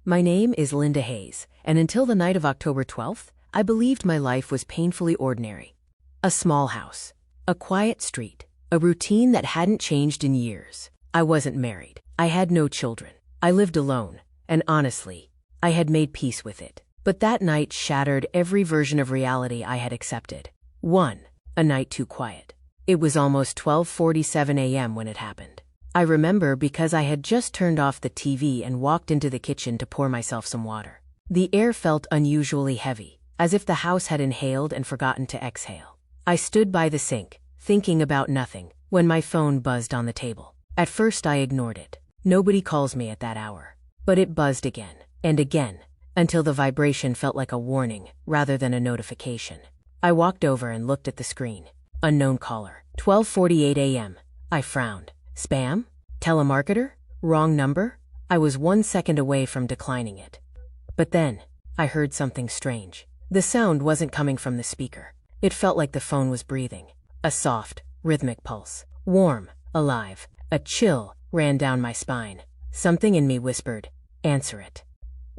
My name is Linda Hayes, and until the night of October 12th, I believed my life was painfully ordinary. A small house, a quiet street, a routine that hadn't changed in years. I wasn't married. I had no children. I lived alone, and honestly, I had made peace with it. But that night shattered every version of reality I had accepted. 1. A night too quiet. It was almost 12:47 a.m. when it happened. I remember because I had just turned off the TV and walked into the kitchen to pour myself some water. The air felt unusually heavy, as if the house had inhaled and forgotten to exhale. I stood by the sink, thinking about nothing, when my phone buzzed on the table. At first I ignored it. Nobody calls me at that hour. But it buzzed again, and again, until the vibration felt like a warning rather than a notification. I walked over and looked at the screen. Unknown caller. 12:48 a.m. I frowned. Spam? Telemarketer? Wrong number? I was 1 second away from declining it. But then, I heard something strange. The sound wasn't coming from the speaker. It felt like the phone was breathing. A soft, rhythmic pulse. Warm, alive. A chill ran down my spine. Something in me whispered, "Answer it."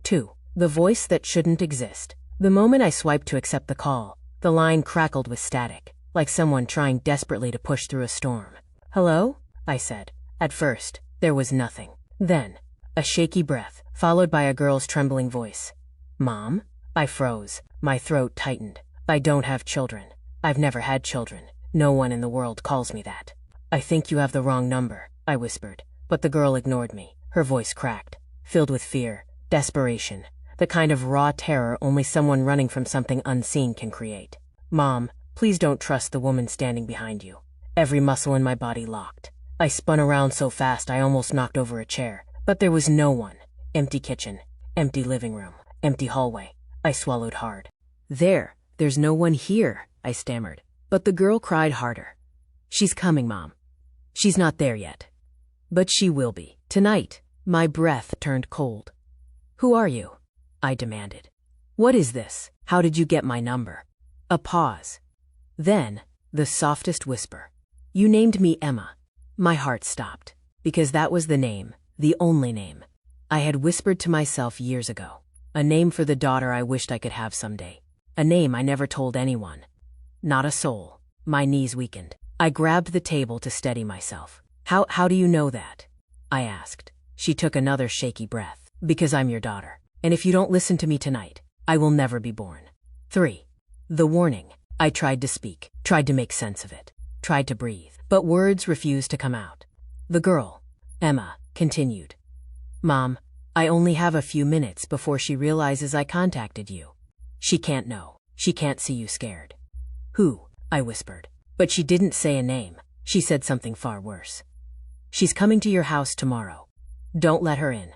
2. The voice that shouldn't exist. The moment I swiped to accept the call, the line crackled with static, like someone trying desperately to push through a storm. "Hello?" I said. At first, there was nothing. Then, a shaky breath, followed by a girl's trembling voice. "Mom?" I froze. My throat tightened. "I don't have children. I've never had children. No one in the world calls me that." "I think you have the wrong number," I whispered. But the girl ignored me. Her voice cracked, filled with fear, desperation, the kind of raw terror only someone running from something unseen can create. "Mom, please don't trust the woman standing behind you." Every muscle in my body locked. I spun around so fast I almost knocked over a chair, but there was no one. Empty kitchen, empty living room, empty hallway. I swallowed hard. There's no one here," I stammered. But the girl cried harder. "She's coming, Mom. She's not there yet. But she will be. Tonight." My breath turned cold. "Who are you?" I demanded. "What is this? How did you get my number?" A pause. Then, the softest whisper. "You named me Emma." My heart stopped, because that was the name, the only name, I had whispered to myself years ago. A name for the daughter I wished I could have someday. A name I never told anyone. Not a soul. My knees weakened. I grabbed the table to steady myself. How do you know that?" I asked. She took another shaky breath. "Because I'm your daughter. And if you don't listen to me tonight, I will never be born." 3. The warning. I tried to speak, tried to make sense of it, tried to breathe, but words refused to come out. The girl, Emma, continued. "Mom, I only have a few minutes before she realizes I contacted you. She can't know. She can't see you scared." "Who?" I whispered. But she didn't say a name. She said something far worse. "She's coming to your house tomorrow. Don't let her in."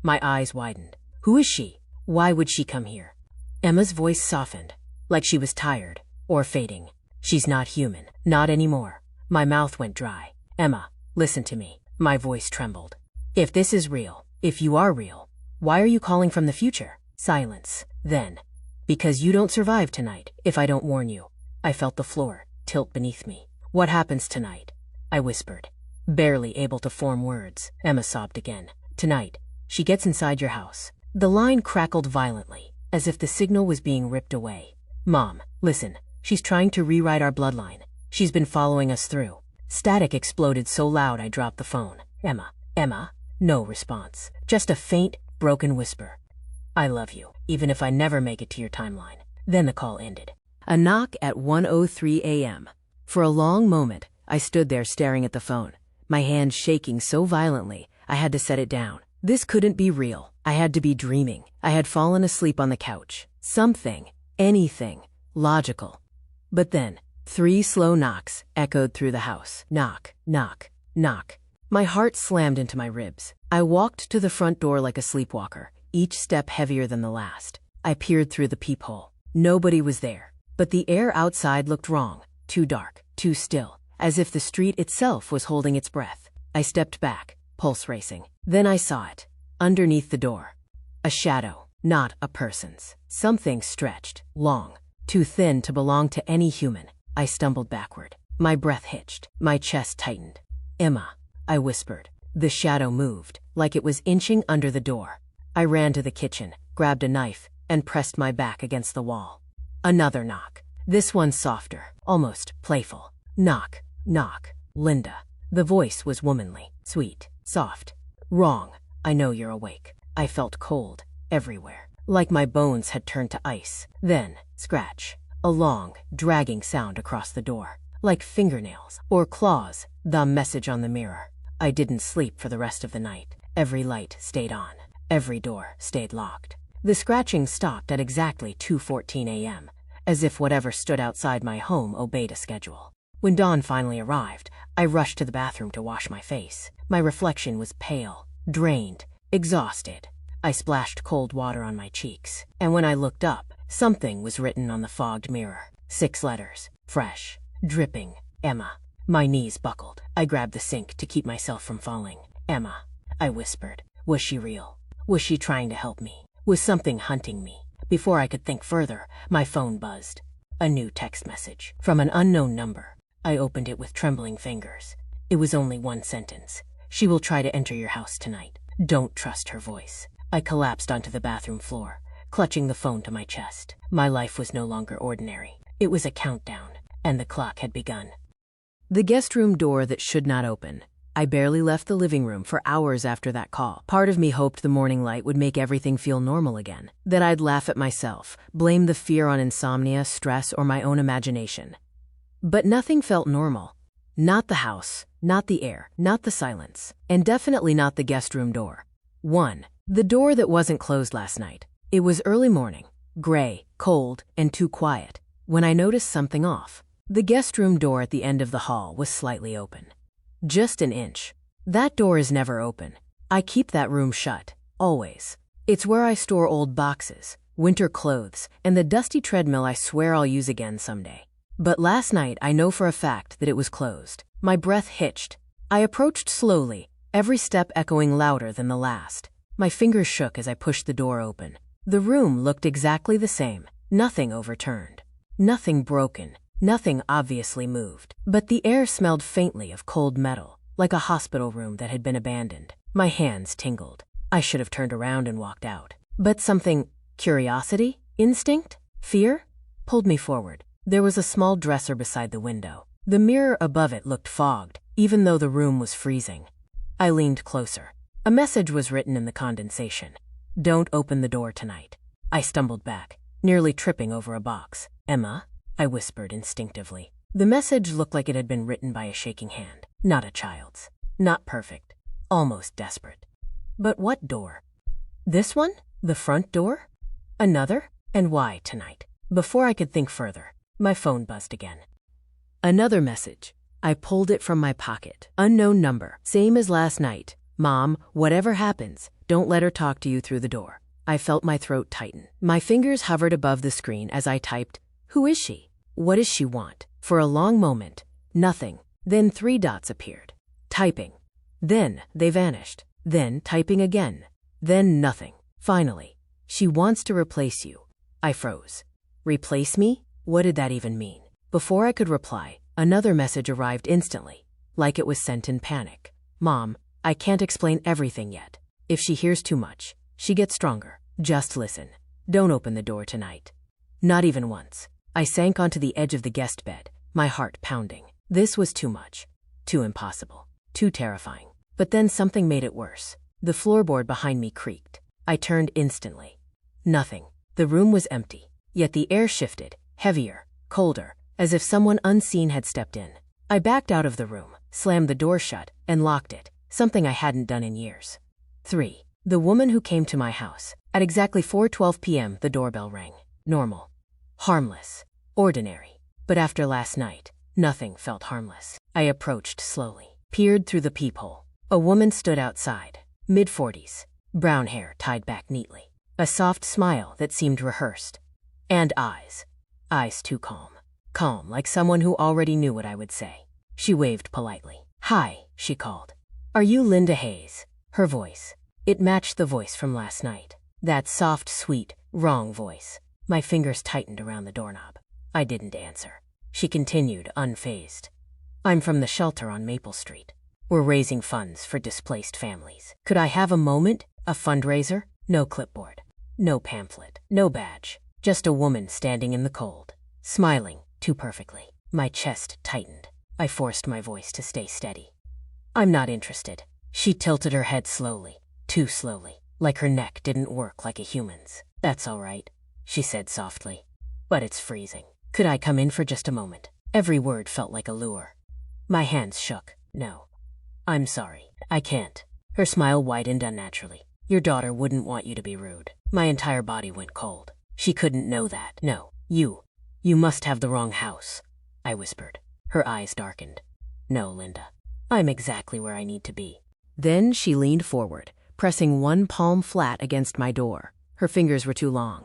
My eyes widened. "Who is she? Why would she come here?" Emma's voice softened, like she was tired, or fading. "She's not human. Not anymore." My mouth went dry. "Emma, listen to me." My voice trembled. "If this is real, if you are real, why are you calling from the future?" Silence. Then, "Because you don't survive tonight, if I don't warn you." I felt the floor tilt beneath me. "What happens tonight?" I whispered, barely able to form words. Emma sobbed again. "Tonight, she gets inside your house." The line crackled violently, as if the signal was being ripped away. "Mom, listen, she's trying to rewrite our bloodline. She's been following us through." Static exploded so loud I dropped the phone. Emma? No response. Just a faint, broken whisper. "I love you, even if I never make it to your timeline." Then the call ended. A knock at 1:03 a.m. For a long moment, I stood there staring at the phone, my hand shaking so violently I had to set it down. This couldn't be real. I had to be dreaming. I had fallen asleep on the couch. Something, anything, logical. But then, 3 slow knocks echoed through the house. Knock, knock, knock. My heart slammed into my ribs. I walked to the front door like a sleepwalker, each step heavier than the last. I peered through the peephole. Nobody was there. But the air outside looked wrong, too dark, too still, as if the street itself was holding its breath. I stepped back, pulse racing. Then I saw it, underneath the door. A shadow, not a person's. Something stretched, long, too thin to belong to any human. I stumbled backward. My breath hitched. My chest tightened. "Emma," I whispered. The shadow moved, like it was inching under the door. I ran to the kitchen, grabbed a knife, and pressed my back against the wall. Another knock. This one softer, almost playful. Knock, knock. Linda. The voice was womanly, sweet, soft. Wrong. I know you're awake. I felt cold, everywhere, like my bones had turned to ice. Then, scratch. A long, dragging sound across the door, like fingernails or claws. The message on the mirror. I didn't sleep for the rest of the night. Every light stayed on. Every door stayed locked. The scratching stopped at exactly 2:14 a.m., as if whatever stood outside my home obeyed a schedule. When dawn finally arrived, I rushed to the bathroom to wash my face. My reflection was pale, drained, exhausted. I splashed cold water on my cheeks, and when I looked up, something was written on the fogged mirror. 6 letters, fresh, dripping, Emma. My knees buckled. I grabbed the sink to keep myself from falling. Emma, I whispered. Was she real? Was she trying to help me? Was something hunting me? Before I could think further, my phone buzzed. A new text message from an unknown number. I opened it with trembling fingers. It was only one sentence. She will try to enter your house tonight. Don't trust her voice. I collapsed onto the bathroom floor, clutching the phone to my chest. My life was no longer ordinary. It was a countdown, and the clock had begun. The guest room door that should not open. I barely left the living room for hours after that call. Part of me hoped the morning light would make everything feel normal again, that I'd laugh at myself, blame the fear on insomnia, stress, or my own imagination. But nothing felt normal. Not the house, not the air, not the silence, and definitely not the guest room door. 1. The door that wasn't closed last night. It was early morning, gray, cold, and too quiet, when I noticed something off. The guest room door at the end of the hall was slightly open. Just an inch. That door is never open. I keep that room shut, always. It's where I store old boxes, winter clothes, and the dusty treadmill I swear I'll use again someday. But last night I know for a fact that it was closed. My breath hitched. I approached slowly, every step echoing louder than the last. My fingers shook as I pushed the door open. The room looked exactly the same. Nothing overturned. Nothing broken. Nothing obviously moved, but the air smelled faintly of cold metal, like a hospital room that had been abandoned. My hands tingled. I should have turned around and walked out. But something, curiosity, instinct, fear, pulled me forward. There was a small dresser beside the window. The mirror above it looked fogged, even though the room was freezing. I leaned closer. A message was written in the condensation. Don't open the door tonight. I stumbled back, nearly tripping over a box. Emma? I whispered instinctively. The message looked like it had been written by a shaking hand, not a child's. Not perfect, almost desperate. But what door? This one? The front door? Another? And why tonight? Before I could think further, my phone buzzed again. Another message. I pulled it from my pocket. Unknown number, same as last night. Mom, whatever happens, don't let her talk to you through the door. I felt my throat tighten. My fingers hovered above the screen as I typed, who is she? What does she want? For a long moment, nothing. Then 3 dots appeared. Typing. Then they vanished. Then typing again. Then nothing. Finally, she wants to replace you. I froze. Replace me? What did that even mean? Before I could reply, another message arrived instantly, like it was sent in panic. Mom, I can't explain everything yet. If she hears too much, she gets stronger. Just listen. Don't open the door tonight. Not even once. I sank onto the edge of the guest bed, my heart pounding. This was too much. Too impossible. Too terrifying. But then something made it worse. The floorboard behind me creaked. I turned instantly. Nothing. The room was empty. Yet the air shifted, heavier, colder, as if someone unseen had stepped in. I backed out of the room, slammed the door shut, and locked it, something I hadn't done in years. 3. The woman who came to my house. At exactly 4:12 p.m., the doorbell rang. Normal. Harmless. Ordinary. But after last night, nothing felt harmless. I approached slowly, peered through the peephole. A woman stood outside, mid-40s, brown hair tied back neatly, a soft smile that seemed rehearsed, and eyes. Eyes too calm. Calm, like someone who already knew what I would say. She waved politely. Hi, she called. Are you Linda Hayes? Her voice. It matched the voice from last night. That soft, sweet, wrong voice. My fingers tightened around the doorknob. I didn't answer. She continued, unfazed. I'm from the shelter on Maple Street. We're raising funds for displaced families. Could I have a moment? A fundraiser? No clipboard. No pamphlet. No badge. Just a woman standing in the cold, smiling too perfectly. My chest tightened. I forced my voice to stay steady. I'm not interested. She tilted her head slowly, too slowly, like her neck didn't work like a human's. That's all right, she said softly. But it's freezing. Could I come in for just a moment? Every word felt like a lure. My hands shook. No. I'm sorry. I can't. Her smile widened unnaturally. Your daughter wouldn't want you to be rude. My entire body went cold. She couldn't know that. No. You must have the wrong house, I whispered. Her eyes darkened. No, Linda. I'm exactly where I need to be. Then she leaned forward, pressing one palm flat against my door. Her fingers were too long.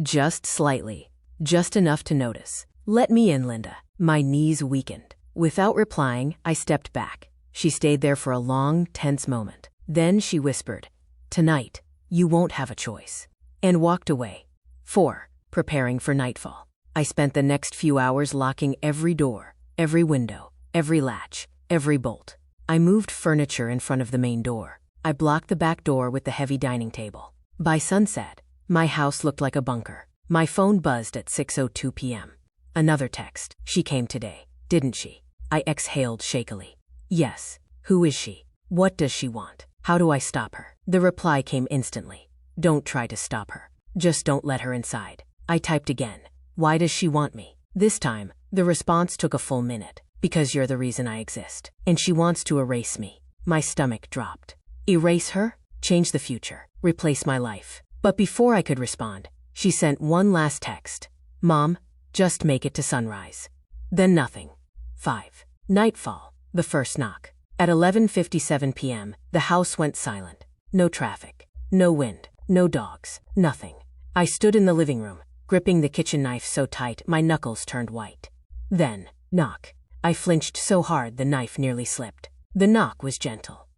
Just slightly. Just enough to notice. Let me in, Linda. My knees weakened. Without replying, I stepped back. She stayed there for a long, tense moment. Then she whispered, Tonight, you won't have a choice. And walked away. 4. Preparing for nightfall. I spent the next few hours locking every door, every window, every latch, every bolt. I moved furniture in front of the main door. I blocked the back door with the heavy dining table. By sunset, my house looked like a bunker. My phone buzzed at 6:02 p.m. Another text. She came today, didn't she? I exhaled shakily. Yes. Who is she? What does she want? How do I stop her? The reply came instantly. Don't try to stop her. Just don't let her inside. I typed again. Why does she want me? This time, the response took a full minute. Because you're the reason I exist. And she wants to erase me. My stomach dropped. Erase her? Change the future. Replace my life. But before I could respond, she sent one last text. Mom, just make it to sunrise. Then nothing. 5. Nightfall. The first knock. At 11:57 p.m., the house went silent. No traffic. No wind. No dogs. Nothing. I stood in the living room, gripping the kitchen knife so tight my knuckles turned white. Then, knock. I flinched so hard the knife nearly slipped. The knock was gentle.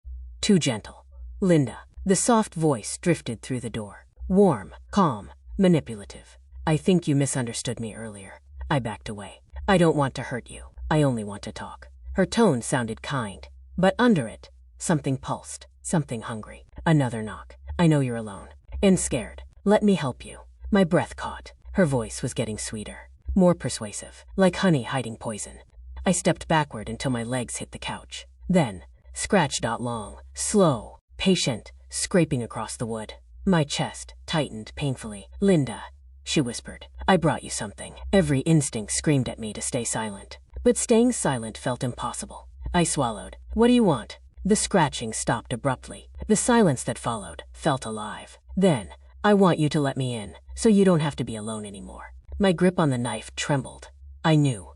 Too gentle. Linda. The soft voice drifted through the door. Warm, calm, manipulative. I think you misunderstood me earlier. I backed away. I don't want to hurt you. I only want to talk. Her tone sounded kind, but under it, something pulsed, something hungry. Another knock. I know you're alone and scared. Let me help you. My breath caught. Her voice was getting sweeter, more persuasive, like honey hiding poison. I stepped backward until my legs hit the couch. Then, scratched out long, slow, patient, scraping across the wood. My chest tightened painfully. Linda, she whispered, I brought you something. Every instinct screamed at me to stay silent. But staying silent felt impossible. I swallowed. What do you want? The scratching stopped abruptly. The silence that followed felt alive. Then, I want you to let me in, so you don't have to be alone anymore. My grip on the knife trembled. I knew.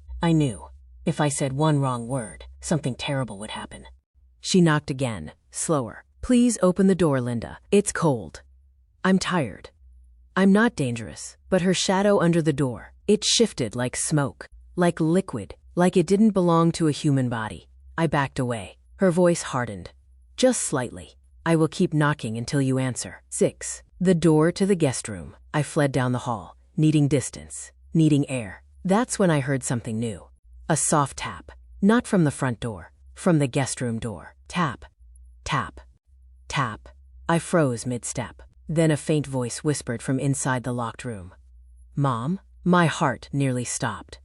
If I said one wrong word, something terrible would happen. She knocked again, slower. Please open the door, Linda. It's cold. I'm tired. I'm not dangerous, but her shadow under the door, it shifted like smoke, like liquid, like it didn't belong to a human body. I backed away. Her voice hardened. Just slightly. I will keep knocking until you answer. 6. The door to the guest room. I fled down the hall, needing distance, needing air. That's when I heard something new. A soft tap. Not from the front door, from the guest room door. Tap. Tap. Tap. I froze mid-step. Then a faint voice whispered from inside the locked room. Mom? My heart nearly stopped.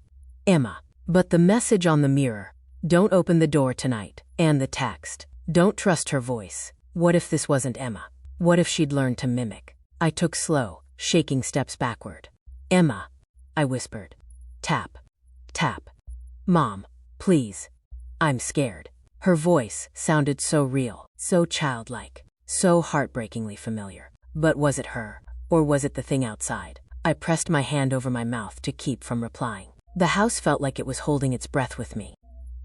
Emma. But the message on the mirror. Don't open the door tonight. And the text. Don't trust her voice. What if this wasn't Emma? What if she'd learned to mimic? I took slow, shaking steps backward. Emma, I whispered. Tap. Tap. Mom, please. I'm scared. Her voice sounded so real, so childlike, so heartbreakingly familiar. But was it her? Or was it the thing outside? I pressed my hand over my mouth to keep from replying. The house felt like it was holding its breath with me.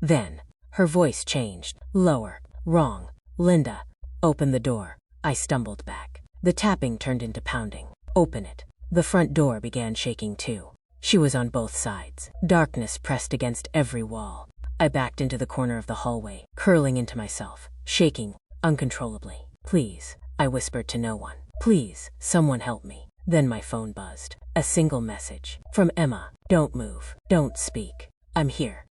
Then, her voice changed. Lower. Wrong. Linda, open the door. I stumbled back. The tapping turned into pounding. Open it. The front door began shaking too. She was on both sides. Darkness pressed against every wall. I backed into the corner of the hallway, curling into myself, shaking uncontrollably. Please, I whispered to no one. Please, someone help me. Then my phone buzzed. A single message. From Emma. Don't move. Don't speak. I'm here.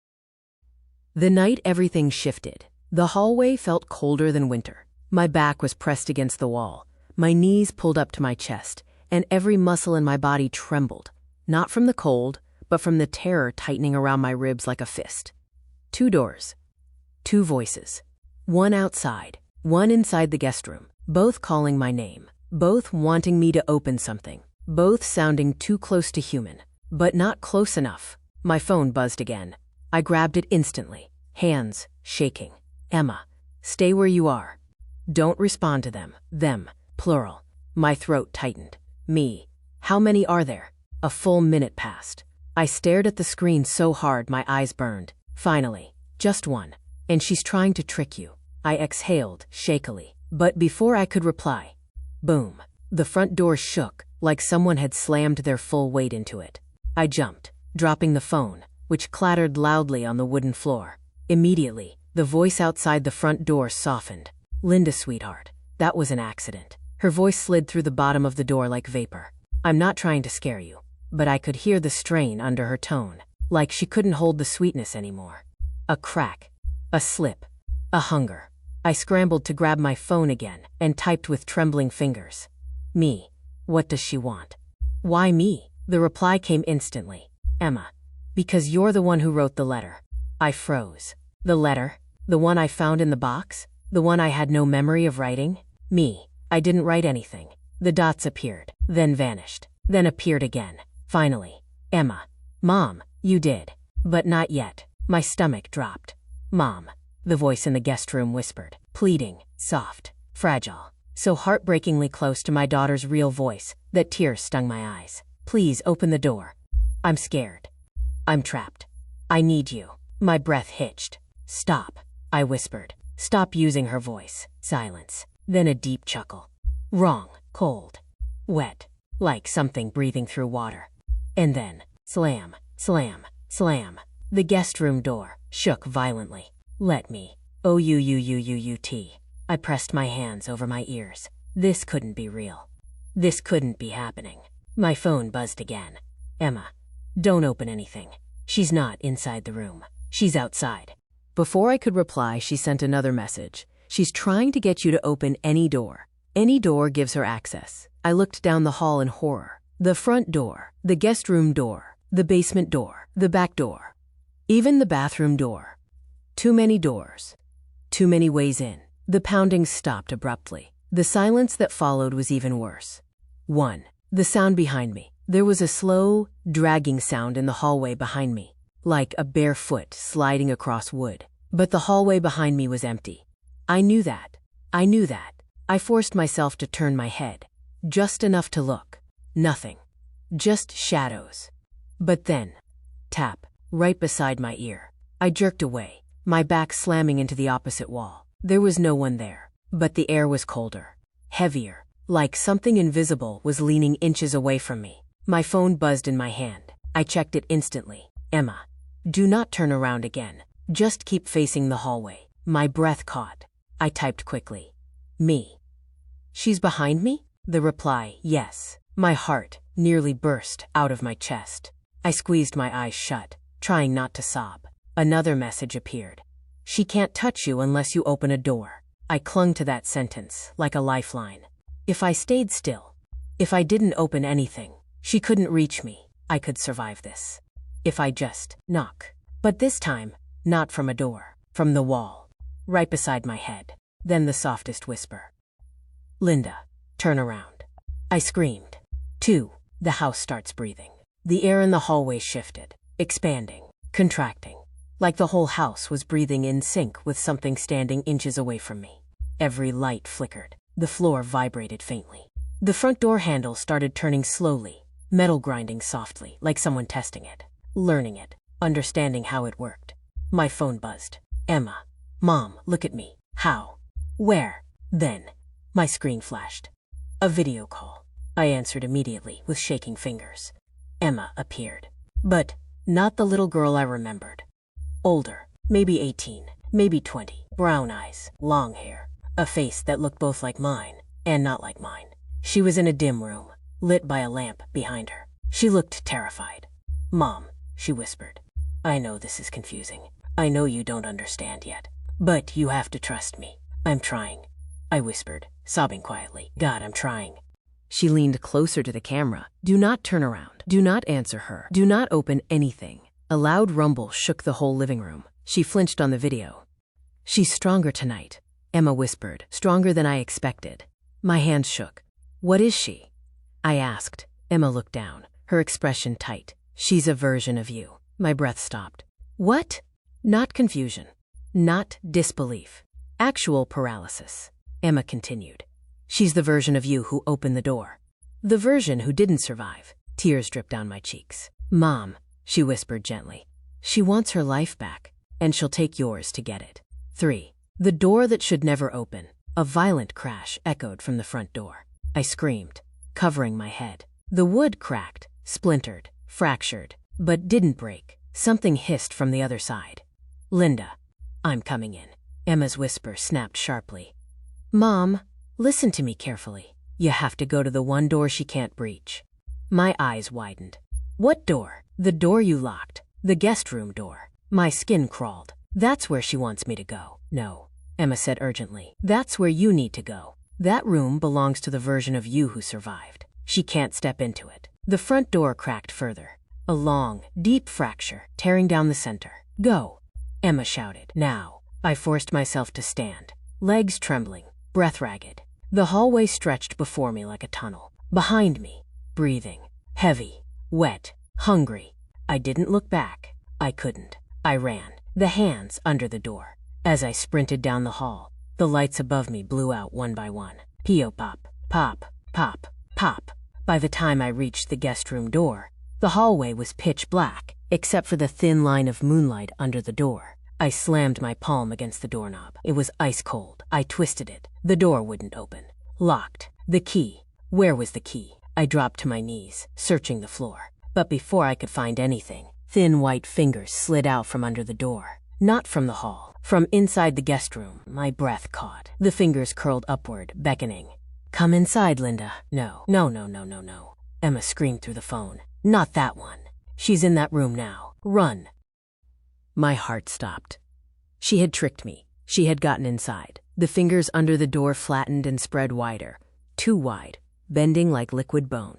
The night everything shifted. The hallway felt colder than winter. My back was pressed against the wall. My knees pulled up to my chest, and every muscle in my body trembled, not from the cold, but from the terror tightening around my ribs like a fist. 2 doors. 2 voices. One outside, one inside the guest room, both calling my name, both wanting me to open something, both sounding too close to human, but not close enough. My phone buzzed again. I grabbed it instantly, hands shaking. Emma, stay where you are. Don't respond to them. Them, plural. My throat tightened. Me. How many are there? A full minute passed. I stared at the screen so hard my eyes burned. Finally, just one. And she's trying to trick you. I exhaled, shakily. But before I could reply, boom. The front door shook, like someone had slammed their full weight into it. I jumped, dropping the phone, which clattered loudly on the wooden floor. Immediately, the voice outside the front door softened. Linda, sweetheart, that was an accident. Her voice slid through the bottom of the door like vapor. I'm not trying to scare you, but I could hear the strain under her tone, like she couldn't hold the sweetness anymore. A crack, a slip, a hunger. I scrambled to grab my phone again and typed with trembling fingers. Me. What does she want? Why me? The reply came instantly. Emma. Because you're the one who wrote the letter. I froze. The letter? The one I found in the box? The one I had no memory of writing? Me. I didn't write anything. The dots appeared, then vanished, then appeared again. Finally. Emma. Mom, you did. But not yet. My stomach dropped. Mom. The voice in the guest room whispered, pleading, soft, fragile, so heartbreakingly close to my daughter's real voice that tears stung my eyes. Please open the door. I'm scared. I'm trapped. I need you. My breath hitched. Stop, I whispered. Stop using her voice. Silence. Then a deep chuckle. Wrong. Cold. Wet. Like something breathing through water. And then, slam, slam, slam. The guest room door shook violently. Let me. O-U-U-U-U-U-T. I pressed my hands over my ears. This couldn't be real. This couldn't be happening. My phone buzzed again. Emma. Don't open anything. She's not inside the room. She's outside. Before I could reply, she sent another message. She's trying to get you to open any door. Any door gives her access. I looked down the hall in horror. The front door, the guest room door, the basement door, the back door, even the bathroom door. Too many doors. Too many ways in. The pounding stopped abruptly. The silence that followed was even worse. 1. The sound behind me. There was a slow, dragging sound in the hallway behind me, like a bare foot sliding across wood. But the hallway behind me was empty. I knew that. I knew that. I forced myself to turn my head, just enough to look. Nothing. Just shadows. But then, tap, right beside my ear. I jerked away, my back slamming into the opposite wall. There was no one there, but the air was colder, heavier, like something invisible was leaning inches away from me. My phone buzzed in my hand. I checked it instantly. Emma, do not turn around again. Just keep facing the hallway. My breath caught. I typed quickly. Me. She's behind me? The reply, yes. My heart nearly burst out of my chest. I squeezed my eyes shut, trying not to sob. Another message appeared. She can't touch you unless you open a door. I clung to that sentence like a lifeline. If I stayed still, if I didn't open anything, she couldn't reach me. I could survive this. If I just knock. But this time, not from a door, from the wall, right beside my head. Then the softest whisper. Linda, turn around. I screamed. 2. The house starts breathing. The air in the hallway shifted, expanding, contracting, like the whole house was breathing in sync with something standing inches away from me. Every light flickered. The floor vibrated faintly. The front door handle started turning slowly, metal grinding softly, like someone testing it, learning it, understanding how it worked. My phone buzzed. Emma. Mom, look at me. How? Where? Then, my screen flashed. A video call. I answered immediately with shaking fingers. Emma appeared. But not the little girl I remembered. Older, maybe 18, maybe 20, brown eyes, long hair, a face that looked both like mine and not like mine. She was in a dim room, lit by a lamp behind her. She looked terrified. Mom, she whispered. I know this is confusing. I know you don't understand yet. But you have to trust me. I'm trying. I whispered, sobbing quietly. God, I'm trying. She leaned closer to the camera. Do not turn around. Do not answer her. Do not open anything. A loud rumble shook the whole living room. She flinched on the video. She's stronger tonight, Emma whispered, stronger than I expected. My hands shook. What is she? I asked. Emma looked down, her expression tight. She's a version of you. My breath stopped. What? Not confusion. Not disbelief. Actual paralysis. Emma continued. She's the version of you who opened the door. The version who didn't survive. Tears dripped down my cheeks. Mom, she whispered gently. She wants her life back, and she'll take yours to get it. 3. The door that should never open. A violent crash echoed from the front door. I screamed, covering my head. The wood cracked, splintered, fractured, but didn't break. Something hissed from the other side. Linda, I'm coming in. Emma's whisper snapped sharply. Mom, listen to me carefully. You have to go to the one door she can't breach. My eyes widened. What door? The door you locked. The guest room door. My skin crawled. That's where she wants me to go. No, Emma said urgently. That's where you need to go. That room belongs to the version of you who survived. She can't step into it. The front door cracked further. A long, deep fracture, tearing down the center. Go, Emma shouted. Now. I forced myself to stand, legs trembling, breath ragged. The hallway stretched before me like a tunnel. Behind me, breathing, heavy, wet, hungry. I didn't look back. I couldn't. I ran, the hands under the door. As I sprinted down the hall, the lights above me blew out one by one. Pop, pop, pop, pop. By the time I reached the guest room door, the hallway was pitch black, except for the thin line of moonlight under the door. I slammed my palm against the doorknob. It was ice cold. I twisted it. The door wouldn't open. Locked. The key. Where was the key? I dropped to my knees, searching the floor. But before I could find anything, thin white fingers slid out from under the door. Not from the hall. From inside the guest room, my breath caught. The fingers curled upward, beckoning. Come inside, Linda. No. Emma screamed through the phone. Not that one. She's in that room now. Run. My heart stopped. She had tricked me. She had gotten inside. The fingers under the door flattened and spread wider, too wide, bending like liquid bone.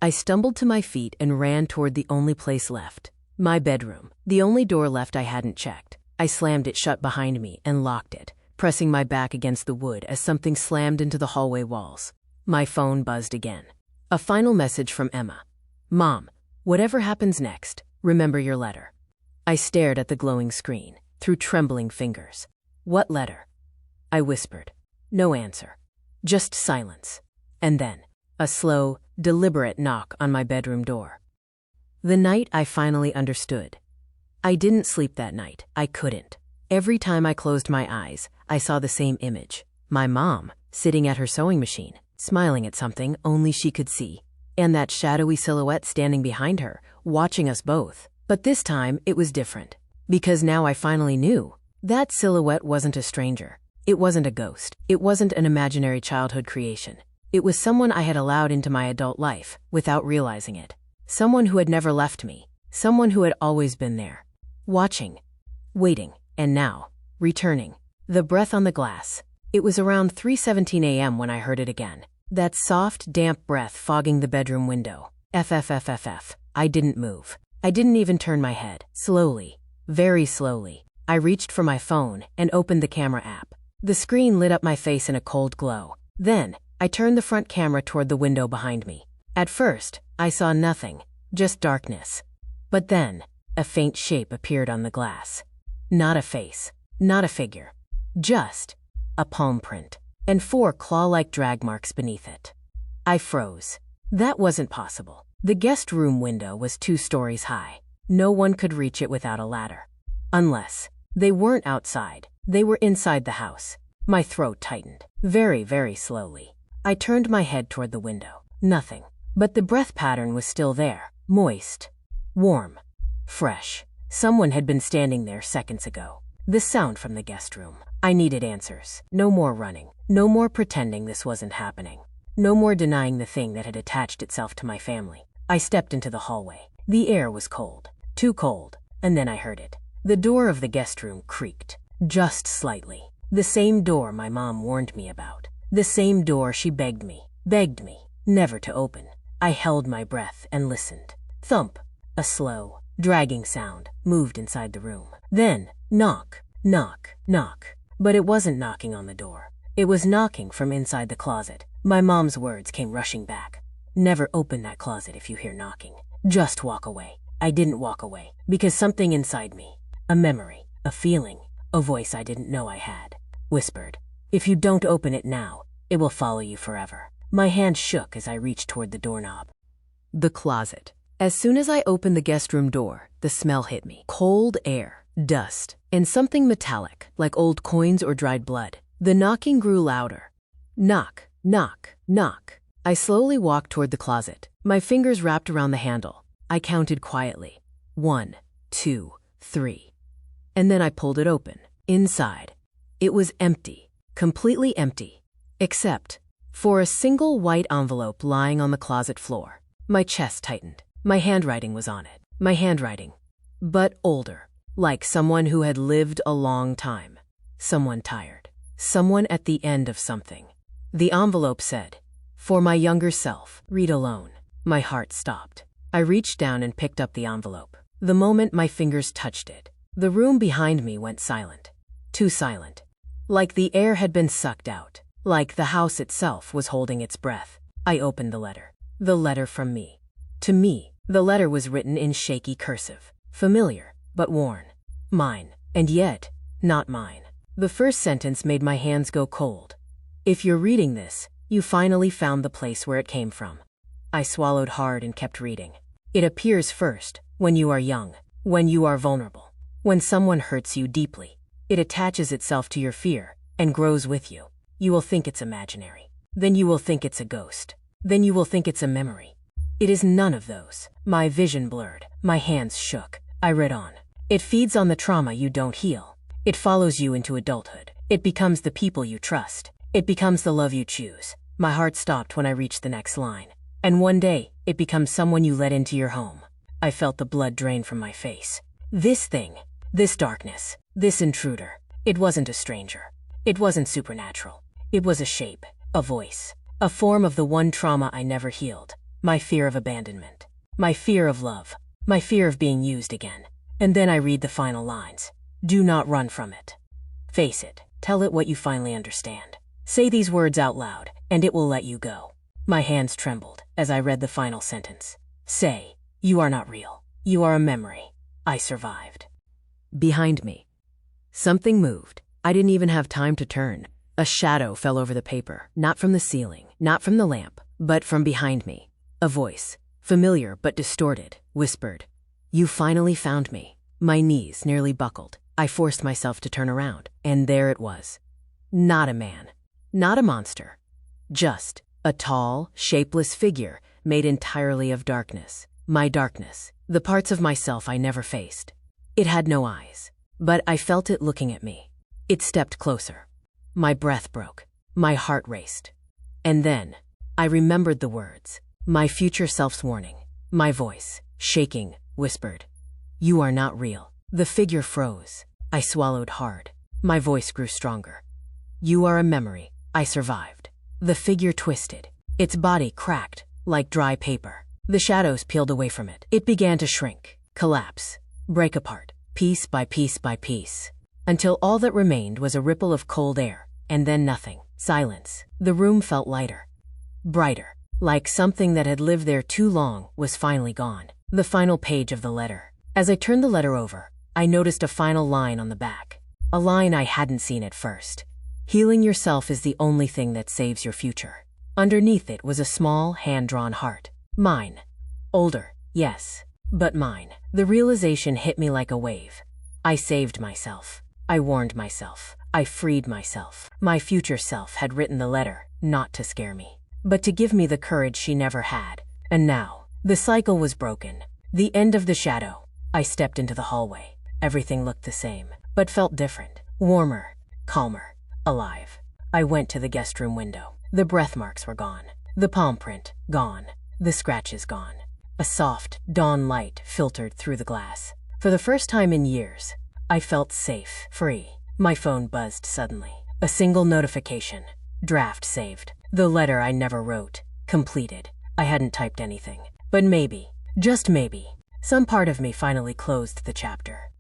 I stumbled to my feet and ran toward the only place left, my bedroom, the only door left I hadn't checked. I slammed it shut behind me and locked it, pressing my back against the wood as something slammed into the hallway walls. My phone buzzed again. A final message from Emma. Mom, whatever happens next, remember your letter. I stared at the glowing screen, through trembling fingers. What letter? I whispered. No answer. Just silence. And then, a slow, deliberate knock on my bedroom door. The night I finally understood. I didn't sleep that night. I couldn't. Every time I closed my eyes, I saw the same image. My mom, sitting at her sewing machine, smiling at something only she could see. And that shadowy silhouette standing behind her, watching us both. But this time, it was different. Because now I finally knew. That silhouette wasn't a stranger. It wasn't a ghost. It wasn't an imaginary childhood creation. It was someone I had allowed into my adult life, without realizing it. Someone who had never left me. Someone who had always been there. Watching. Waiting. And now, returning. The breath on the glass. It was around 3:17 a.m. when I heard it again. That soft, damp breath fogging the bedroom window. FFFFF. I didn't move. I didn't even turn my head. Slowly, very slowly, I reached for my phone and opened the camera app. The screen lit up my face in a cold glow. Then, I turned the front camera toward the window behind me. At first, I saw nothing, just darkness. But then, a faint shape appeared on the glass. Not a face, not a figure. Just a palm print, and 4 claw-like drag marks beneath it. I froze. That wasn't possible. The guest room window was 2 stories high. No one could reach it without a ladder. Unless they weren't outside. They were inside the house. My throat tightened. Very, very slowly. I turned my head toward the window. Nothing. But the breath pattern was still there. Moist. Warm. Fresh. Someone had been standing there seconds ago. The sound from the guest room. I needed answers. No more running. No more pretending this wasn't happening. No more denying the thing that had attached itself to my family. I stepped into the hallway. The air was cold. Too cold. And then I heard it. The door of the guest room creaked. Just slightly. The same door my mom warned me about. The same door she begged me, never to open. I held my breath and listened. Thump. A slow, dragging sound moved inside the room. Then, knock, knock, knock. But it wasn't knocking on the door. It was knocking from inside the closet. My mom's words came rushing back. Never open that closet if you hear knocking. Just walk away. I didn't walk away because something inside me, a memory, a feeling, a voice I didn't know I had, whispered, if you don't open it now, it will follow you forever. My hand shook as I reached toward the doorknob. The closet. As soon as I opened the guest room door, the smell hit me. Cold air, dust, and something metallic, like old coins or dried blood. The knocking grew louder. Knock, knock, knock. I slowly walked toward the closet, my fingers wrapped around the handle. I counted quietly. 1, 2, 3. And then I pulled it open. Inside, it was empty, completely empty, except for a single white envelope lying on the closet floor. My chest tightened. My handwriting was on it. My handwriting, but older, like someone who had lived a long time. Someone tired. Someone at the end of something. The envelope said, "For my younger self, read alone." My heart stopped. I reached down and picked up the envelope. The moment my fingers touched it, the room behind me went silent. Too silent. Like the air had been sucked out. Like the house itself was holding its breath. I opened the letter. The letter from me. To me. The letter was written in shaky cursive. Familiar, but worn. Mine. And yet, not mine. The first sentence made my hands go cold. If you're reading this, you finally found the place where it came from. I swallowed hard and kept reading. It appears first, when you are young, when you are vulnerable, when someone hurts you deeply. It attaches itself to your fear and grows with you. You will think it's imaginary. Then you will think it's a ghost. Then you will think it's a memory. It is none of those. My vision blurred. My hands shook. I read on. It feeds on the trauma you don't heal. It follows you into adulthood. It becomes the people you trust. It becomes the love you choose. My heart stopped when I reached the next line. And one day, it becomes someone you let into your home. I felt the blood drain from my face. This thing, this darkness, this intruder, it wasn't a stranger. It wasn't supernatural. It was a shape, a voice, a form of the one trauma I never healed. My fear of abandonment, my fear of love, my fear of being used again. And then I read the final lines. Do not run from it. Face it. Tell it what you finally understand. Say these words out loud, and it will let you go. My hands trembled as I read the final sentence. Say, you are not real. You are a memory. I survived. Behind me, something moved. I didn't even have time to turn. A shadow fell over the paper, not from the ceiling, not from the lamp, but from behind me. A voice, familiar but distorted, whispered, "You finally found me." My knees nearly buckled. I forced myself to turn around, and there it was. Not a man, not a monster, just a tall, shapeless figure made entirely of darkness. My darkness, the parts of myself I never faced. It had no eyes, but I felt it looking at me. It stepped closer. My breath broke. My heart raced. And then, I remembered the words. My future self's warning. My voice, shaking, whispered, "You are not real." The figure froze. I swallowed hard. My voice grew stronger. "You are a memory. I survived." The figure twisted. Its body cracked, like dry paper. The shadows peeled away from it. It began to shrink, collapse, break apart, piece by piece by piece, until all that remained was a ripple of cold air, and then nothing. Silence. The room felt lighter, brighter, like something that had lived there too long was finally gone. The final page of the letter. As I turned the letter over, I noticed a final line on the back. A line I hadn't seen at first. Healing yourself is the only thing that saves your future. Underneath it was a small, hand-drawn heart. Mine. Older, yes, but mine. The realization hit me like a wave. I saved myself. I warned myself. I freed myself. My future self had written the letter, not to scare me, but to give me the courage she never had. And now, the cycle was broken. The end of the shadow. I stepped into the hallway. Everything looked the same, but felt different. Warmer, calmer, alive. I went to the guest room window. The breath marks were gone. The palm print, gone. The scratches gone. A soft, dawn light filtered through the glass. For the first time in years, I felt safe, free. My phone buzzed suddenly. A single notification. Draft saved. The letter I never wrote. Completed. I hadn't typed anything. But maybe, just maybe, some part of me finally closed the chapter.